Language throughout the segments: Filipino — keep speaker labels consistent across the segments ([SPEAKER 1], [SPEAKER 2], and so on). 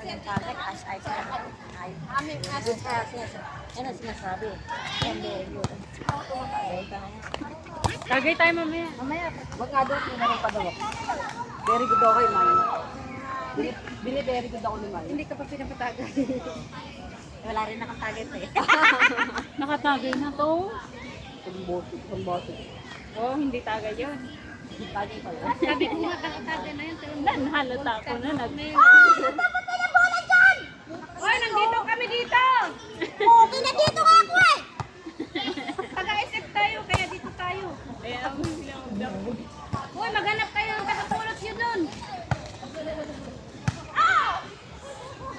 [SPEAKER 1] ng tagay, ay doon sa yan ang sinasabi. Yan yun.
[SPEAKER 2] Tagay tayo mamaya.
[SPEAKER 1] Mamaya, wag nga doon, meron pa daw ako. Very good ako kay Maya. Bili, very good ako ni Maya.
[SPEAKER 3] Hindi ka pa pinapatagay.
[SPEAKER 1] Wala rin nakatagay pa eh.
[SPEAKER 2] Nakatagay na to.
[SPEAKER 1] Kung boto.
[SPEAKER 2] Oh, hindi tagay yun.
[SPEAKER 1] Tagay pala.
[SPEAKER 3] Sabi ko nga, nakatagay na yun.
[SPEAKER 2] Halata ko na.
[SPEAKER 3] Hoy, nandito kami dito!
[SPEAKER 1] Okay na dito nga ako eh!
[SPEAKER 3] Taga-isip tayo, kaya dito tayo. Hoy, maghanap kayo ng takatulog yun nun.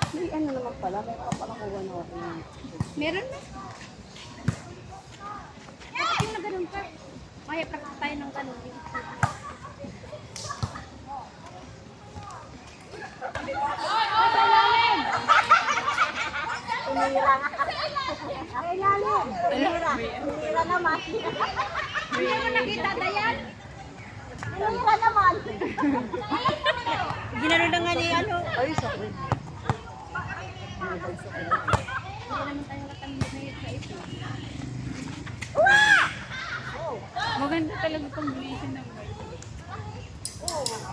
[SPEAKER 1] Hindi, ano naman pala, may kapalakuha na ako.
[SPEAKER 3] Meron na. Bakit yung na ganun ka? Kaya practice tayo ng ganun.
[SPEAKER 1] Tumira nga. Ay, lalim. Tumira naman.
[SPEAKER 3] Hindi mo nakita, Dayan?
[SPEAKER 1] Tumira naman. Ginano na nga ni ano. Ay, sorry.
[SPEAKER 3] Hindi naman tayo katangin na yun sa ito.
[SPEAKER 2] Maganda talaga pang bilisan ng bike.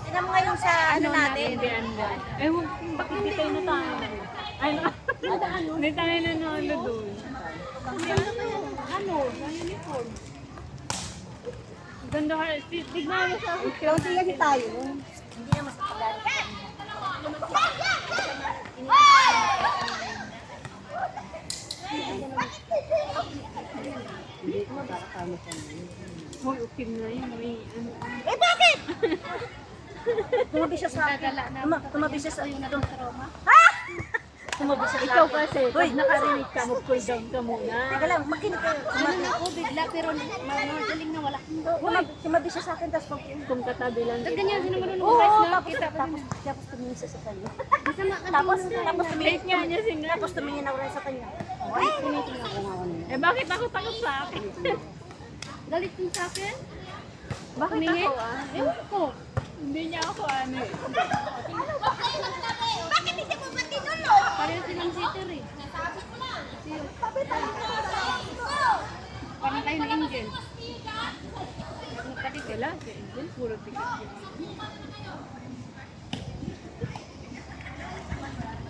[SPEAKER 1] Tignan mo ngayon sa ano natin.
[SPEAKER 2] Eh, bakit hindi tayo na tayo? Ay, hindi tayo nanalo doon.
[SPEAKER 1] Ano, na uniform.
[SPEAKER 2] Ganda ka. Tignan mo sa
[SPEAKER 1] Kaunti kasi tayo. Hindi naman sa pagdaan. Hindi ko magkakasama sa mga.
[SPEAKER 2] Hoy, okay na yun. May ano.
[SPEAKER 1] Eh, bakit? Tumabi siya sa akin.
[SPEAKER 3] Gagala na.
[SPEAKER 1] Tumabi siya sa
[SPEAKER 3] Yung trauma.
[SPEAKER 1] Tumabi siya sa akin.
[SPEAKER 2] Ikaw kasi,
[SPEAKER 1] Hoy,
[SPEAKER 2] pag nakarinig ka, mag-cool down ka muna.
[SPEAKER 1] teka lang, makinig kayo.
[SPEAKER 3] Ano na ako bigla, pero magaling na wala.
[SPEAKER 1] Tumabi siya sa akin, tapos pag...
[SPEAKER 2] Kung katabi lang.
[SPEAKER 3] Tapos ganyan, sino marunong
[SPEAKER 1] Oo,
[SPEAKER 3] guys na?
[SPEAKER 1] tapos,
[SPEAKER 3] Kita pa rin.
[SPEAKER 1] tapos tumingin siya sa kanya.
[SPEAKER 3] Masama ka
[SPEAKER 1] Tapos
[SPEAKER 2] Late
[SPEAKER 1] tumingin
[SPEAKER 2] nga niya singa.
[SPEAKER 1] Tapos tumingin ako rin sa kanya. Ay, tinitingnan ko nga ako niya.
[SPEAKER 2] Eh, bakit ako takot sa akin?
[SPEAKER 3] Galit din sa akin?
[SPEAKER 2] Bakit
[SPEAKER 3] Tumingin?
[SPEAKER 2] ako
[SPEAKER 3] Ewan ko.
[SPEAKER 2] Hindi niya ako ano eh.
[SPEAKER 1] Bakit hindi mo ba tinulog?
[SPEAKER 3] Pareho silang sitter eh. Parang tayo ng angel. Nagkadikit.
[SPEAKER 2] Wala, si Angel, puro ticket.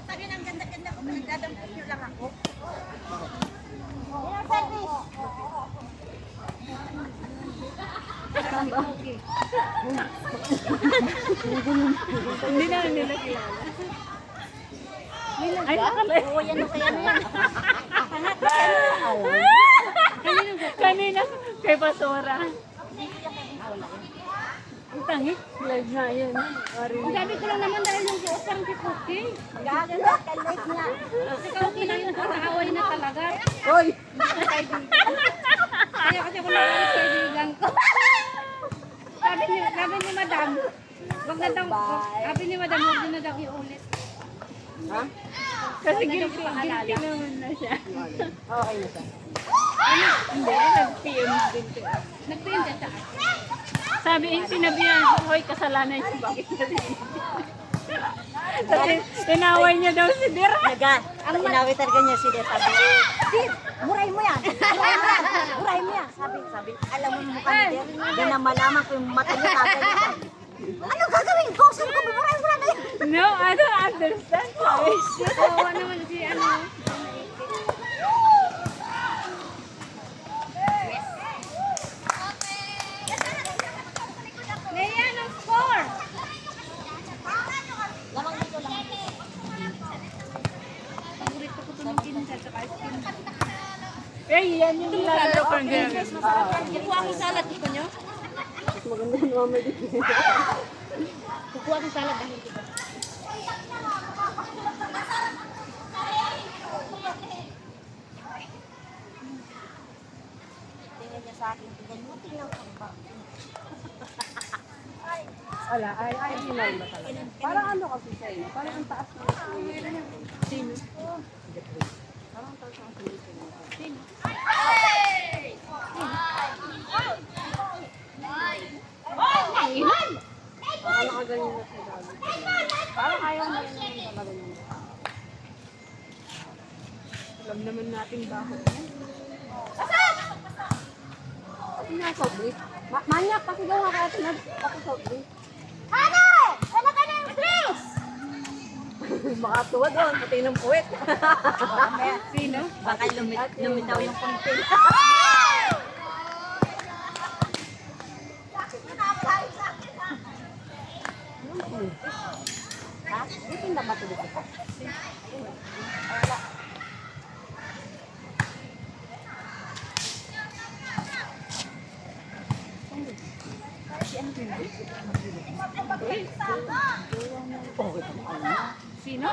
[SPEAKER 1] Sabi ng ganda-ganda ko, nagdadampot niyo lang ako. Yan, service.
[SPEAKER 2] Hindi na nila kilala. Ay, nakalay.
[SPEAKER 1] Oo, yan ang kaya na yan.
[SPEAKER 2] Kanina, kay Basura. Ang tangi, live na yun.
[SPEAKER 3] Ang sabi ko lang naman dahil yung buot parang si Cookie.
[SPEAKER 1] Gaganda, kalit niya.
[SPEAKER 3] Si Cookie na yung kaaway na talaga.
[SPEAKER 1] Hoy!
[SPEAKER 3] Kaya kasi ako nakalit sa kaibigan ko. Sabi ni Madam, wag na daw, sabi ni Madam, wag na daw iulit.
[SPEAKER 1] Ha?
[SPEAKER 2] Kasi guilty naman na siya.
[SPEAKER 1] Okay na siya.
[SPEAKER 2] Hindi, nag-PM din siya.
[SPEAKER 3] Nag-PM ka sa akin.
[SPEAKER 2] Sabi, sinabihan ko, hoy, kasalanan siya, bakit kasi? Kasi, tinaway niya daw si Dira.
[SPEAKER 1] Ang inawit talaga niya si Deta. Sid, murahin mo yan. Murahin mo yan. Sabi, alam mo yung mukha ni Deta. Hindi na malaman ko yung mata niya tatay. Ano gagawin ko? Saan ko murahin mo na yan?
[SPEAKER 2] No, I don't understand. Sabi siya.
[SPEAKER 3] Oo naman si ano. Leia, no score! Paborito ko ito ng kinsa sa ice cream.
[SPEAKER 2] Eh, yan yung nilalaro ko ng ganyan.
[SPEAKER 3] Kukuha ko salad dito nyo.
[SPEAKER 1] Maganda yung mama dito.
[SPEAKER 3] Kukuha ko salad dahil dito.
[SPEAKER 1] Tingnan niya sa akin. Tingnan mo, tingnan ko ba?
[SPEAKER 4] Wala, ay, hinay ba talaga? Parang ano kasi siya eh, parang ang taas ng
[SPEAKER 2] Sino?
[SPEAKER 4] parang ang taas ng sinisip.
[SPEAKER 2] Sino?
[SPEAKER 4] Parang nakaganyan na siya dali. Parang ayaw na rin talaga niya.
[SPEAKER 2] Alam naman natin bakit.
[SPEAKER 4] Pati nga soft drink. Manyak, pasigaw nga kaya tinag. Pati soft drink.
[SPEAKER 1] Hane! Sana ka ng drinks!
[SPEAKER 4] Makatuwa doon, pati ng puwet.
[SPEAKER 2] Sino?
[SPEAKER 1] Baka lumitaw yung konti.
[SPEAKER 4] Ha? Di tinda ba tuloy ko?
[SPEAKER 2] Sino?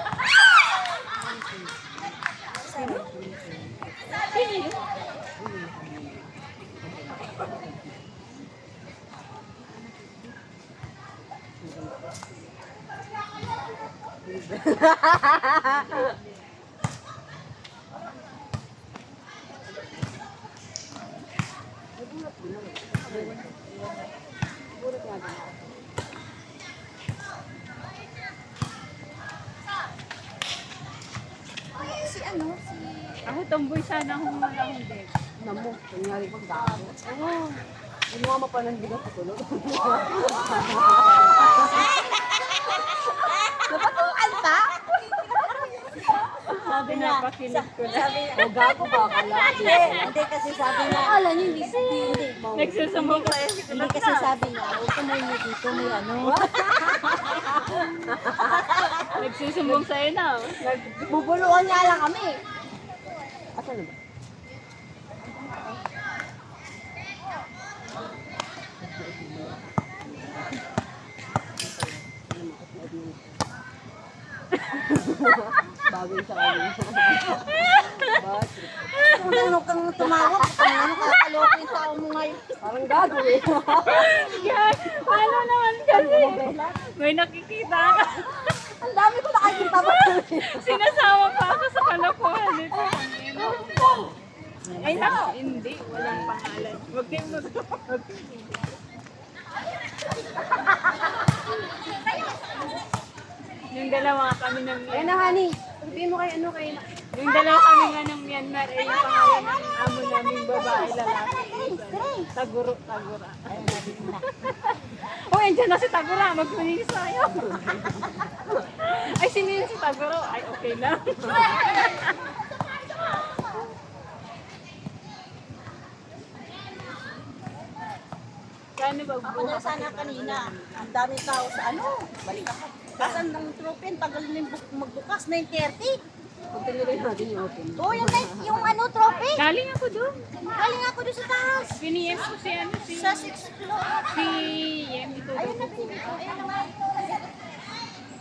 [SPEAKER 1] Si ano? Si...
[SPEAKER 2] Ako tomboy sana kung wala akong date.
[SPEAKER 4] Namo, kunyari pag dami. Oo. Inuwa mo pa ng bigat sa tulog.
[SPEAKER 1] Napatukan pa?
[SPEAKER 2] Sabi na, pakinig ko na.
[SPEAKER 1] Sabi niya,
[SPEAKER 4] O gago ba? Kala.
[SPEAKER 1] hindi kasi sabi niya.
[SPEAKER 4] Akala niyo hindi. Hindi.
[SPEAKER 2] Nagsusumbong sa iyo.
[SPEAKER 1] Hindi kasi sabi niya, huwag ka mo dito, may ano.
[SPEAKER 2] Nagsusumbong sa iyo na.
[SPEAKER 1] Bubuluan nga lang kami.
[SPEAKER 4] Asan na ba? Bagay sa kanya. Bakit?
[SPEAKER 1] Kung ano kang tumawag, kung ano kakaloko yung tao mo ngayon.
[SPEAKER 4] Parang gago eh.
[SPEAKER 2] Yan! Ano naman kasi? May nakikita ka.
[SPEAKER 1] Ang dami ko nakakita ba?
[SPEAKER 2] Sinasama pa ako sa kalokohan nito. Ay, naku, hindi. Walang pangalan. Huwag kayong Yung dalawa kami ng
[SPEAKER 4] Ayun na, honey. Sabihin mo kay ano kay...
[SPEAKER 2] Yung dalawa kami nga ng Myanmar, eh, yung pangalan ng amo naming babae, lalaki. Taguro, Tagura. Oh, andyan na si Tagura, magpulinis tayo. Ay, sino yun si Taguro? Ay, okay lang. Kano ba
[SPEAKER 1] Ako na sana kanina. Ang dami tao sa ano. Balik ako. Kasan ng tropin, tagal na yung magbukas, 9:30.
[SPEAKER 4] Kung tinuloy natin yung open.
[SPEAKER 1] Oo, yung ano, trophy.
[SPEAKER 2] Galing ako doon.
[SPEAKER 1] Galing ako doon sa taas.
[SPEAKER 2] Piniyes ko si ano, si...
[SPEAKER 1] Sa 6th floor.
[SPEAKER 2] Si Yemi to.
[SPEAKER 1] Ayun na, ayun na nga.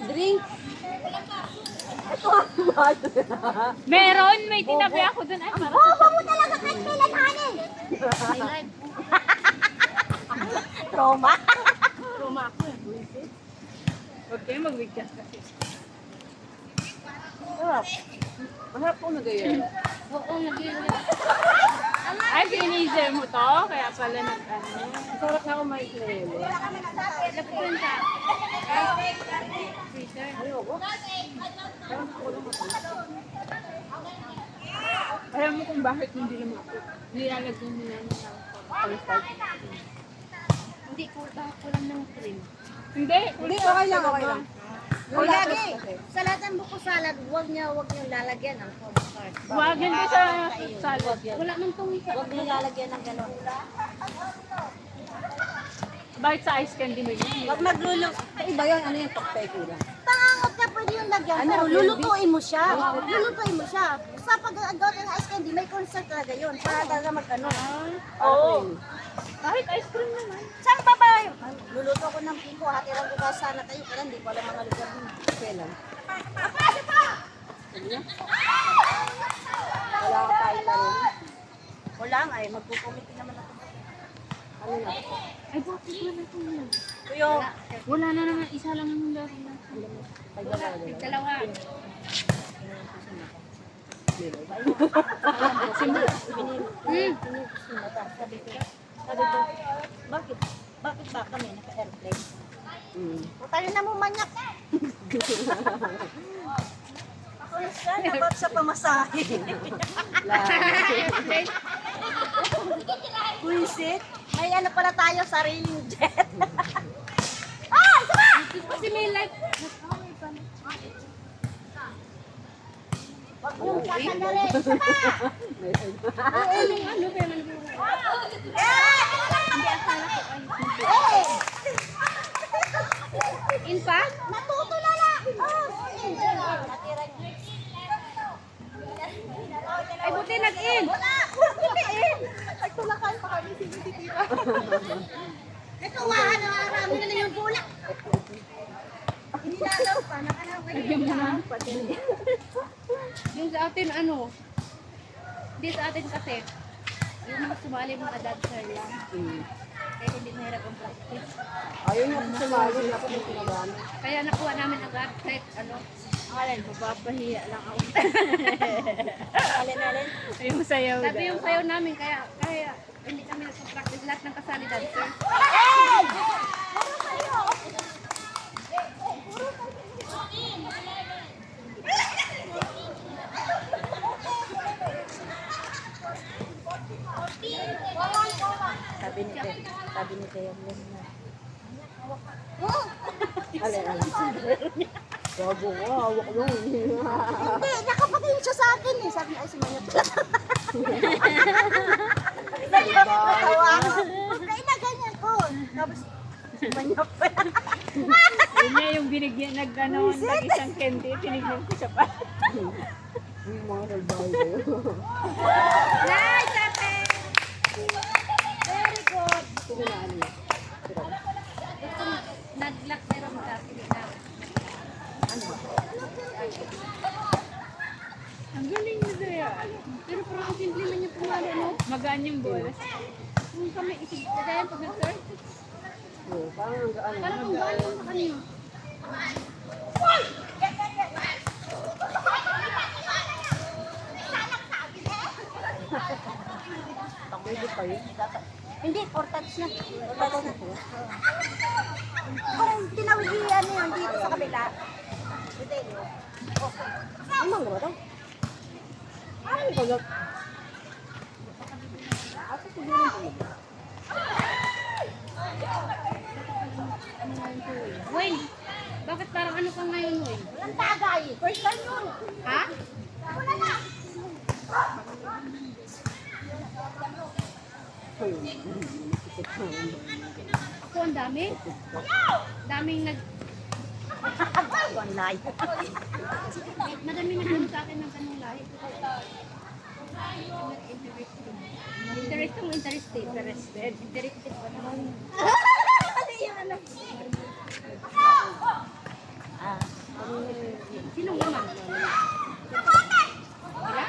[SPEAKER 4] Drink!
[SPEAKER 2] Meron, may tinabi ako doon. Ay, para
[SPEAKER 1] Bobo mo talaga kahit kailan, honey. Roma.
[SPEAKER 2] Roma ako. Huwag kayo mag-wigkas kasi.
[SPEAKER 4] Sarap. Masarap po na ganyan.
[SPEAKER 3] Oo, nag-iwan.
[SPEAKER 2] Ay, finisher mo to? Kaya pala nag-ano.
[SPEAKER 4] Sarap na kumain sa yelo.
[SPEAKER 3] Lapuan ka. Freezer.
[SPEAKER 4] Ayoko.
[SPEAKER 2] Alam mo kung bakit hindi naman ako. Nilalagyan mo namin ng
[SPEAKER 3] Hindi, kulang ng cream.
[SPEAKER 2] Hindi,
[SPEAKER 4] Hindi, okay lang, okay lang.
[SPEAKER 1] O lagi, sa lahat ng buko salad, huwag niyo lalagyan ng cornstarch.
[SPEAKER 2] Wagin ko sa salad.
[SPEAKER 3] Wala man tong isa.
[SPEAKER 1] Huwag niyo lalagyan ng gano'n.
[SPEAKER 2] Bakit sa ice candy mo yun?
[SPEAKER 1] Huwag magluluto.
[SPEAKER 4] Iba yun, ano yung tokpay kulang.
[SPEAKER 1] Tangangot ka, pwede yung lagyan.
[SPEAKER 4] Ano,
[SPEAKER 1] Pero
[SPEAKER 4] Ruby?
[SPEAKER 1] lulutuin mo siya. Lulutuin mo siya. Sa pag-agaw ng ice candy, may cornstarch talaga yun. Para talaga mag-ano. Oo.
[SPEAKER 2] Kahit ice cream naman.
[SPEAKER 1] Saan pa ba? Luluto ko ng piko. Hatiran ko ba sana tayo. Kaya hindi ko alam mga lugar dun.
[SPEAKER 4] Kailan?
[SPEAKER 1] Kapasa pa!
[SPEAKER 4] Wala ka tayo na rin.
[SPEAKER 1] Wala nga eh. Magpupumitin naman ako.
[SPEAKER 4] Ano na?
[SPEAKER 2] Ay, bakit wala ko yun?
[SPEAKER 1] Kuyo.
[SPEAKER 2] Wala na naman. Isa lang yung laro na.
[SPEAKER 3] Dalawa.
[SPEAKER 1] Sabi ko, bakit? Bakit ba kami naka-airplane? O tayo na mo manyak. Ako na siya. Yan, dapat sa pamasahe. Buisit. May ano pala tayo, sariling jet.
[SPEAKER 3] Kasi may life.
[SPEAKER 1] Wag yung kakanarin.
[SPEAKER 3] Ano ba naman? In pa?
[SPEAKER 1] Natutulala.
[SPEAKER 3] Ay, buti nag-in.
[SPEAKER 1] Nagtulakan pa kami si Tita. Ito, marami na yung bulak. Hindi na daw pa.
[SPEAKER 3] Yung sa atin, ano? Hindi sa atin kasi. Yung mga sumali mga dancer lang. Kaya hindi mahirap ang practice.
[SPEAKER 4] Ayun nga sa sumali, dapat yung pinagano.
[SPEAKER 3] Kaya nakuha namin agad kahit ano.
[SPEAKER 2] Alin, mapapahiya lang ako.
[SPEAKER 1] Alin.
[SPEAKER 2] Yung sayaw
[SPEAKER 3] Sabi
[SPEAKER 2] daw.
[SPEAKER 3] yung sayo namin, kaya hindi kami nagpa-practice lahat ng kasali dancer.
[SPEAKER 1] Sabi ni Teo Len na.
[SPEAKER 4] Alin. Gago ko, hawak mo.
[SPEAKER 1] Hindi, nakapatingin siya sa akin eh. Sabi niya, ay sumayot pala. Nagpapatawa ako. Kaya na ganyan ko. Tapos, sumayot pala.
[SPEAKER 2] Yun niya yung binigyan, nag-isang candy, tinignan ko siya pa.
[SPEAKER 4] Yung mga salbahe kayo.
[SPEAKER 3] Nice, ate! Very good!
[SPEAKER 4] Sino na ano yun?
[SPEAKER 3] Ito, nag-lock pero magkakili na.
[SPEAKER 2] Ang galing na Daya.
[SPEAKER 3] Pero parang ang simple man yung pumalo, no?
[SPEAKER 2] Magaan yung bolas.
[SPEAKER 3] Kung kami isig, kagayan pag nag-surf,
[SPEAKER 4] Oo, parang ang gaan.
[SPEAKER 3] parang ang gaan mo sa kanyo.
[SPEAKER 4] Pwede pa yun.
[SPEAKER 1] Hindi, 4 touch na. 4 touch na. Kung tinawigian mo yun dito sa kabila. Hindi.
[SPEAKER 4] Amang ba ito? Ay, bagat. Ako siguro po.
[SPEAKER 3] Wayne, bakit parang ano ka ngayon, Wayne?
[SPEAKER 1] Walang tagay. First time yun.
[SPEAKER 3] Ha?
[SPEAKER 1] Wala na.
[SPEAKER 3] Ako ang dami. Daming
[SPEAKER 1] Online.
[SPEAKER 3] madami nagtanong sa akin ng tanong lahi. Interesting. Interested pa naman.
[SPEAKER 1] Ano yung ano?
[SPEAKER 3] Sinong naman? Wala?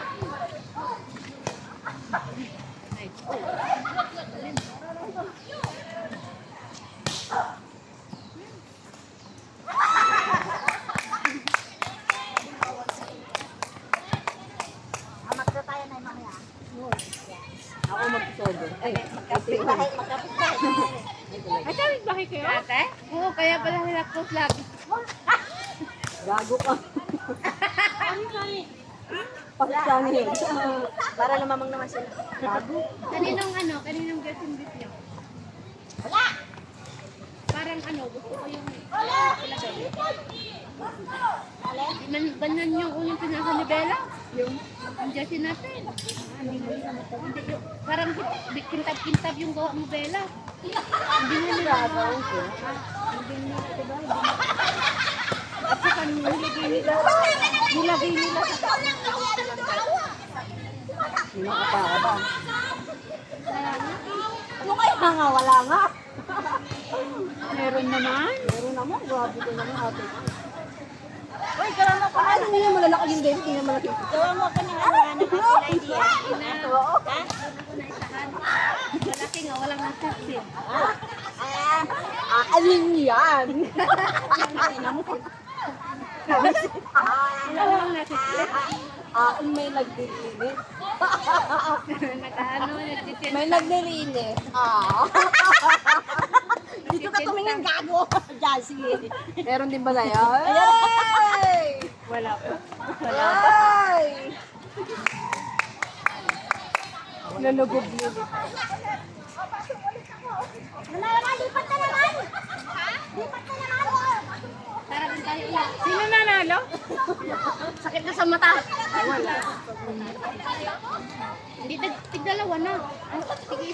[SPEAKER 3] Nice.
[SPEAKER 1] Amat na tayo na yung mamaya.
[SPEAKER 4] Ako magsodo. Ay,
[SPEAKER 1] Magkapit-bahay.
[SPEAKER 2] Ay, tawid ba kayo?
[SPEAKER 3] Ate? Oo, kaya pala nila close lagi.
[SPEAKER 4] gago ka. Pakisang yun.
[SPEAKER 1] Para lumamang naman sila.
[SPEAKER 4] Gago.
[SPEAKER 3] Kaninong dressing gift niyo?
[SPEAKER 1] Wala!
[SPEAKER 3] Parang gusto ko yung
[SPEAKER 1] Alin?
[SPEAKER 3] Banan yung unang pinasa ni Bella. Yung jersey natin. Hindi yung, parang kintab-kintab yung gawa mo, Bella. Hindi na nila. Hindi na, diba? At saka nilagay nila sa
[SPEAKER 4] Sino ka pa ba?
[SPEAKER 1] Yung kaya nga, wala nga.
[SPEAKER 2] Meron naman.
[SPEAKER 4] Meron naman, grabe ko naman ate.
[SPEAKER 1] Uy, gawa mo ko na.
[SPEAKER 4] Ano yung malalaki yung dente na malaki?
[SPEAKER 1] Gawa mo ko ng ano, idea. Oo. Ha?
[SPEAKER 3] malaki nga, walang nasasin.
[SPEAKER 4] Alin yan?
[SPEAKER 3] Walang nasasin.
[SPEAKER 4] May nagdilinis.
[SPEAKER 3] Nagtitin.
[SPEAKER 4] May naglilinis.
[SPEAKER 1] Dito ka tumingin gago. Diyan, sige.
[SPEAKER 4] Meron din ba na yan? Ay!
[SPEAKER 2] Wala pa.
[SPEAKER 4] Ay!
[SPEAKER 2] Nalugog niyo.
[SPEAKER 1] Lipat na naman! Lipat na naman!
[SPEAKER 3] Parang tayo ulit.
[SPEAKER 2] Sino nanalo?
[SPEAKER 3] Sakit na sa mata. Hindi, tigdalawa na.